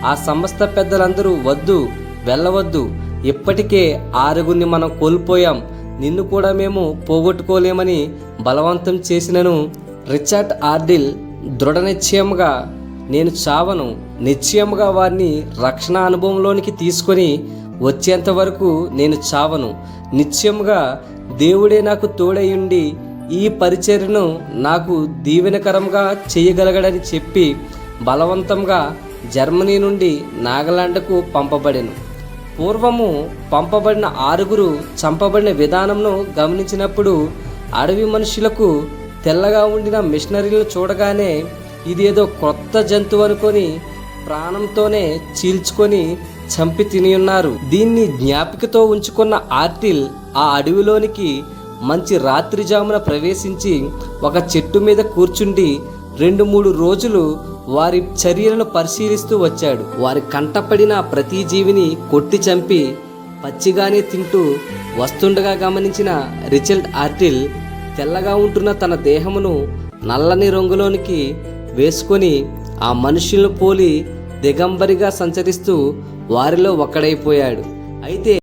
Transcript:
ఆ సంస్థ పెద్దలందరూ వద్దు, వెళ్ళవద్దు, ఇప్పటికే 6గురిని మనం కోల్పోయాం, నిన్ను కూడా మేము పోగొట్టుకోలేమని బలవంతం చేసినను రిచర్డ్ ఆర్డిల్ దృఢ నిశ్చయముగా నేను చావను, నిశ్చయముగా వారిని రక్షణ అనుభవంలోనికి తీసుకొని వచ్చేంత వరకు నేను చావను, నిశ్చయముగా దేవుడే నాకు తోడయుండి ఈ పరిచర్యను నాకు దీవెనకరంగా చేయగలగడని చెప్పి బలవంతంగా జర్మనీ నుండి నాగాలాండ్కు పంపబడెను. పూర్వము పంపబడిన 6గురు చంపబడిన విధానంను గమనించినప్పుడు అడవి మనుషులకు తెల్లగా ఉండిన మిషనరీలను చూడగానే ఇదేదో క్రొత్త జంతువు అనుకొని ప్రాణంతోనే చీల్చుకొని చంపి తినియున్నారు. దీన్ని జ్ఞాపికతో ఉంచుకున్న ఆర్టిల్ ఆ అడవిలోనికి మంచి రాత్రి జామున ప్రవేశించి ఒక చెట్టు మీద కూర్చుండి 2-3 రోజులు వారి చర్యలను పరిశీలిస్తూ వచ్చాడు. వారి కంటపడిన ప్రతి జీవిని కొట్టి చంపి పచ్చిగానే తింటూ వస్తుండగా గమనించిన రిచర్డ్ ఆర్టిల్ తెల్లగా ఉంటున్న తన దేహమును నల్లని రంగులోనికి వేసుకొని ఆ మనుషులను పోలి దిగంబరిగా సంచరిస్తూ వారిలో ఒక్కడైపోయాడు. అయితే